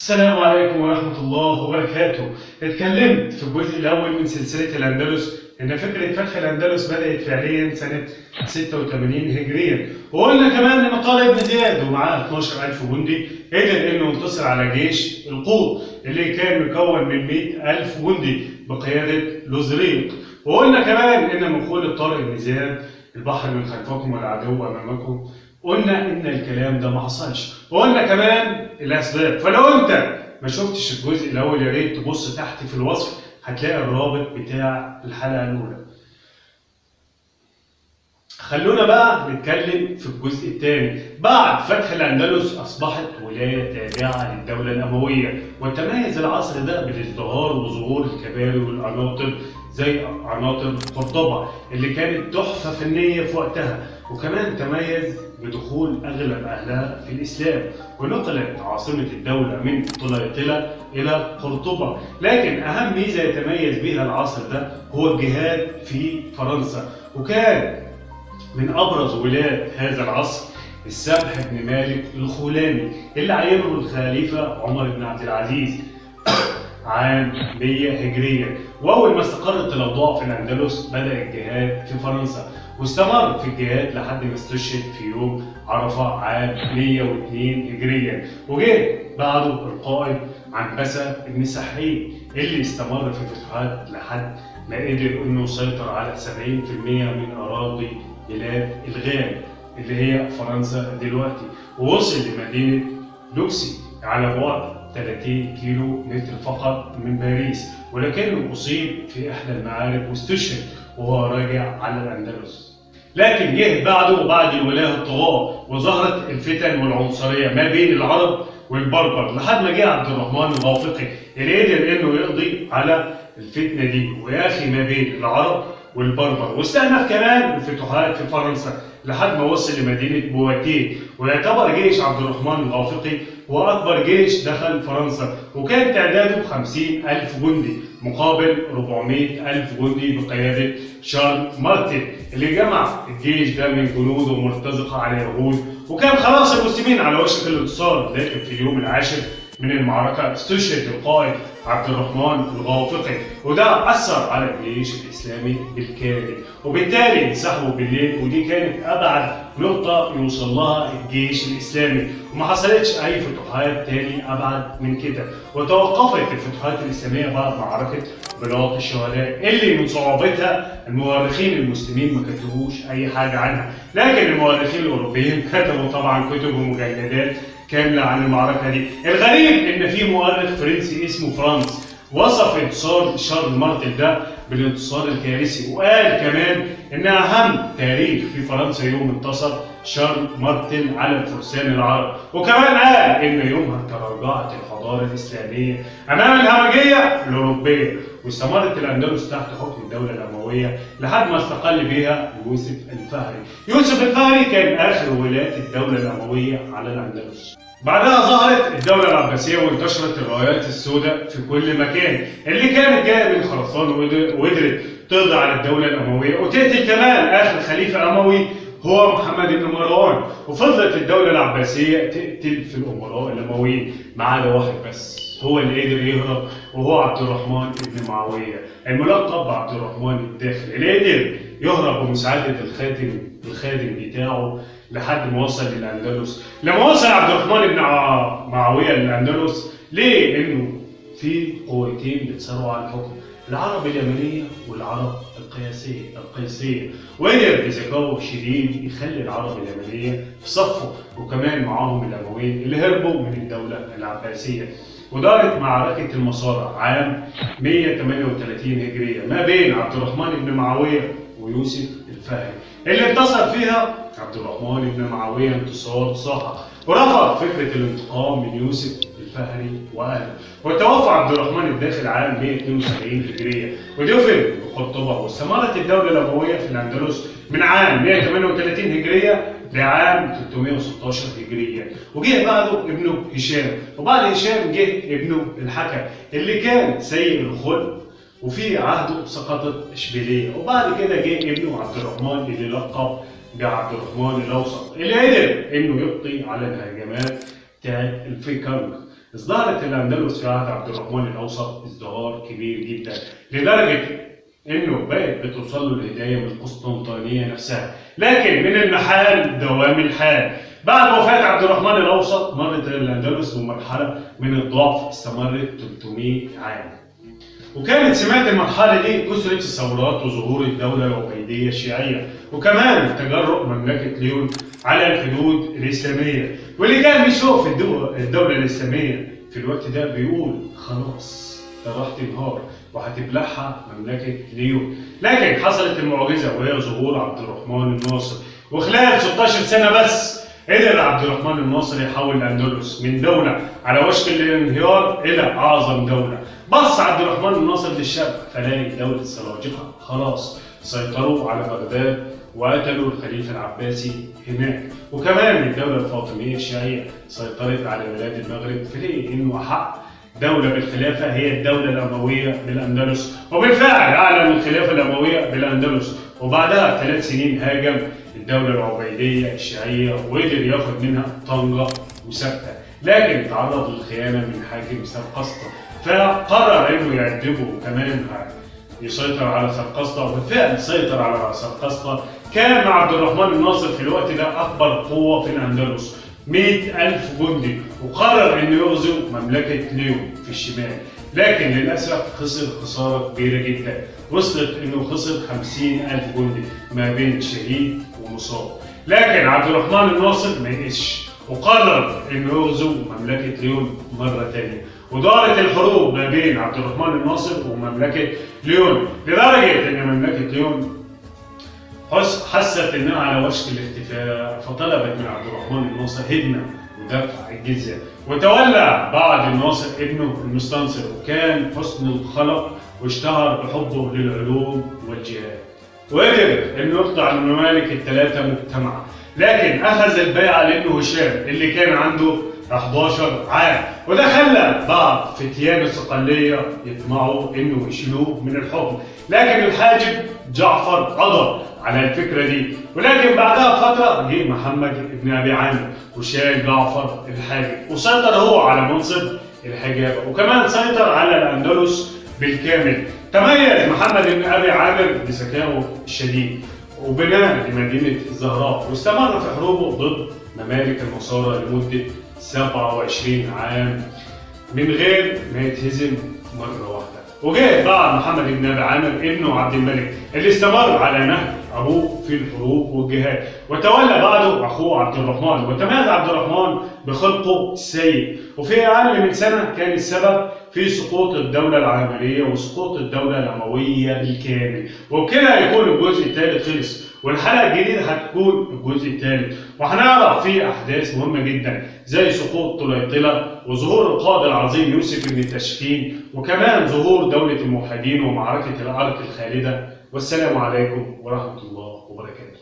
السلام عليكم ورحمة الله وبركاته. اتكلمت في الجزء الأول من سلسلة الأندلس إن فكرة فتح الأندلس بدأت فعليا سنة 86 هجريا، وقلنا كمان إن طارق بن زياد ومعاه 12000 جندي قدر إنه ينتصر على جيش القوط اللي كان مكون من 100000 جندي بقيادة لوزريق. وقلنا كمان إن من قول طارق بن زياد البحر من خلفكم والعدو أمامكم. قلنا ان الكلام ده ما حصلش، وقلنا كمان الاسباب. فلو انت ما شفتش الجزء الاول يا ريت تبص تحت في الوصف، هتلاقي الرابط بتاع الحلقه الاولى. خلونا بقى نتكلم في الجزء الثاني. بعد فتح الاندلس اصبحت ولايه تابعه للدوله الامويه، وتميز العصر ده بالازدهار وظهور الكباري والقناطر زي قناطر قرطبه اللي كانت تحفه فنيه في وقتها، وكمان تميز بدخول اغلب اهلها في الاسلام، ونقلت عاصمه الدوله من طليطله الى قرطبه. لكن اهم ميزه يتميز بها العصر ده هو الجهاد في فرنسا، وكان من ابرز ولاة هذا العصر السمح بن مالك الخولاني اللي عينه الخليفه عمر بن عبد العزيز عام 100 هجريا. واول ما استقرت الاوضاع في الاندلس بدا الجهاد في فرنسا، واستمر في الجهاد لحد ما استشهد في يوم عرفه عام 102 هجريا. وجه بعده القائد عنبسه بن سحيم اللي استمر في الفتوحات لحد ما قدر انه يسيطر على 70% من اراضي بلاد الغال اللي هي فرنسا دلوقتي، ووصل لمدينه لوكسي على بعد 30 كيلو متر فقط من باريس، ولكنه اصيب في احدى المعارك واستشهد وهو راجع على الاندلس. لكن جه بعده وبعد الولايه الطغاه، وظهرت الفتن والعنصريه ما بين العرب والبربر لحد ما جه عبد الرحمن الغافقي اللي قدر انه يقضي على الفتنه دي وياخي ما بين العرب والبربر، واستأنف كمان الفتوحات في فرنسا لحد ما وصل لمدينة بواتيه. ويعتبر جيش عبد الرحمن الغافقي هو أكبر جيش دخل فرنسا، وكان تعداده 50,000 جندي مقابل 400,000 جندي بقيادة شارل مارتن اللي جمع الجيش ده من جنود ومرتزقة على اليهود. وكان خلاص المسلمين على وشك الانتصار، لكن في اليوم العاشر من المعركة استشهد القائد عبد الرحمن الغافقي، وده أثر على الجيش الإسلامي بالكامل، وبالتالي انسحبوا بالليل. ودي كانت أبعد نقطة يوصل لها الجيش الإسلامي، وما حصلتش أي فتوحات تاني أبعد من كده. وتوقفت الفتوحات الإسلامية بعد معركة بلاط الشهداء اللي من صعوبتها المؤرخين المسلمين ما كتبوش أي حاجة عنها، لكن المؤرخين الأوروبيين كتبوا طبعا كتب ومجلدات كاملة عن المعركة دي. الغريب إن في مؤرخ فرنسي اسمه فرانس وصف انتصار شارل مارتل ده بالانتصار الكارثي، وقال كمان إن أهم تاريخ في فرنسا يوم انتصر شارل مارتل على الفرسان العرب، وكمان قال إن يومها تراجعت الحضارة الإسلامية أمام الهمجية الأوروبية. واستمرت الأندلس تحت حكم الدولة الأموية لحد ما استقل بها يوسف الفهري. يوسف الفهري كان آخر ولاة الدولة الأموية على الأندلس. بعدها ظهرت الدولة العباسية وانتشرت الرايات السوداء في كل مكان اللي كانت جاية من خراسان، وقدرت تقضي على الدولة الأموية وتقتل كمان آخر خليفة أموي هو محمد بن مروان. وفضلت الدولة العباسية تقتل في الأمراء الأمويين ما عدا واحد بس هو اللي قدر يهرب، وهو عبد الرحمن بن معاوية الملقب بعبد الرحمن الداخل، اللي قدر يهرب بمساعدة الخادم بتاعه لحد ما وصل للأندلس. لما وصل عبد الرحمن بن معاوية للأندلس ليه؟ إنه في قوتين بيتصارعوا على الحكم، العرب اليمنية والعرب القيسية، وقدر بذكاء شديد يخلي العرب اليمنية في صفه، وكمان معاهم الأمويين اللي هربوا من الدولة العباسية. ودارت معركة المصارع عام 138 هجرية ما بين عبد الرحمن بن معاوية ويوسف الفهري، اللي انتصر فيها عبد الرحمن بن معاوية انتصار ساحق، ورفض فكرة الانتقام من يوسف الفهري وأهله. وتوفى عبد الرحمن الداخل عام 172 هجرية ودفن بقرطبة. واستمرت الدولة الأموية في الأندلس من عام 138 هجرية لعام 316 هجرية. وجه بعده ابنه هشام، وبعد هشام جه ابنه الحكم اللي كان سيء الخلق وفي عهده سقطت اشبيليه. وبعد كده جه ابنه عبد الرحمن اللي لقب بعبد الرحمن الاوسط، اللي قدر انه يبقي على الهجمات بتاعت الفيكنج ازدهرت الأندلس في عهد عبد الرحمن الأوسط ازدهار كبير جدا، لدرجة إنه بقت بتوصل له الهداية من القسطنطينية نفسها. لكن من المحال دوام الحال، بعد وفاة عبد الرحمن الأوسط مرت الأندلس بمرحلة من الضعف استمرت 300 عام. وكانت سمات المرحلة دي كثرة الثورات وظهور الدولة العبيدية الشيعية، وكمان تجرؤ مملكة ليون على الحدود الإسلامية. واللي كان بيشوف الدولة الإسلامية في الوقت ده بيقول خلاص ده راح تنهار وهتبلعها مملكة ليون. لكن حصلت المعجزة وهي ظهور عبد الرحمن الناصر، وخلال 16 سنة بس قدر عبد الرحمن الناصر يحول الأندلس من دولة على وشك الانهيار إلى أعظم دولة. بص عبد الرحمن الناصر للشرق فلاقي دولة السلاجقة خلاص سيطروا على بغداد وقتلوا الخليفة العباسي هناك، وكمان الدولة الفاطمية الشيعية سيطرت على بلاد المغرب، فليه إنه أحق دولة بالخلافة هي الدولة الأموية بالأندلس. وبالفعل أعلن الخلافة الأموية بالأندلس، وبعدها 3 سنين هاجم الدولة العبيدية الشيعية وقدر ياخد منها طنجة وسبتة، لكن تعرض للخيانة من حاكم سرقسطة، فقرر إنه يعذبه وكمان يسيطر على سرقسطة. وبالفعل سيطر على سرقسطة. كان عبد الرحمن الناصر في الوقت ده أكبر قوة في الأندلس، 100,000 جندي، وقرر انه يغزو مملكة ليون في الشمال. لكن للأسف خسر خسارة كبيرة جدا، وصلت انه خسر 50,000 جندي ما بين شهيد ومصاب. لكن عبد الرحمن الناصر ما يئسش وقرر انه يغزو مملكة ليون مرة تانية، ودارت الحروب ما بين عبد الرحمن الناصر ومملكة ليون، لدرجة ان مملكة ليون حست انها على وشك الاختفاء، فطلبت من عبد الرحمن الناصر هدنه ودفع الجزيه. وتولى بعد الناصر ابنه المستنصر، وكان حسن الخلق واشتهر بحبه للعلوم والجهاد، وقدر انه يخضع الممالك ال3 مجتمعا. لكن اخذ البيعه لابنه هشام اللي كان عنده 11 عام، وده خلى بعض فتيان الصقليه يطمعوا انه يشيلوه من الحكم. لكن الحاجب جعفر قضى على الفكرة دي، ولكن بعدها فترة جه محمد بن أبي عامر وشال جعفر الحاجب، وسيطر هو على منصب الحجابة، وكمان سيطر على الأندلس بالكامل. تميز محمد بن أبي عامر بذكائه الشديد وبناء لمدينة الزهراء، واستمر في حروبه ضد ممالك النصارى لمدة 27 عام من غير ما يتهزم مرة واحدة. وجاء بعد محمد بن أبي عامر ابنه عبد الملك اللي استمر على نهج أبوه في الحروب والجهاد، وتولى بعده أخوه عبد الرحمن. وتميز عبد الرحمن بخلقه السيء، وفي أقل من سنة كان السبب في سقوط الدولة العامرية وسقوط الدولة الأموية بالكامل. وبكده يكون الجزء الثالث خلص، والحلقة الجديدة هتكون الجزء الثالث، وهنعرف فيه أحداث مهمة جدا زي سقوط طليطلة وظهور القائد العظيم يوسف بن تاشفين، وكمان ظهور دولة الموحدين ومعركة الأرك الخالدة. والسلام عليكم ورحمة الله وبركاته.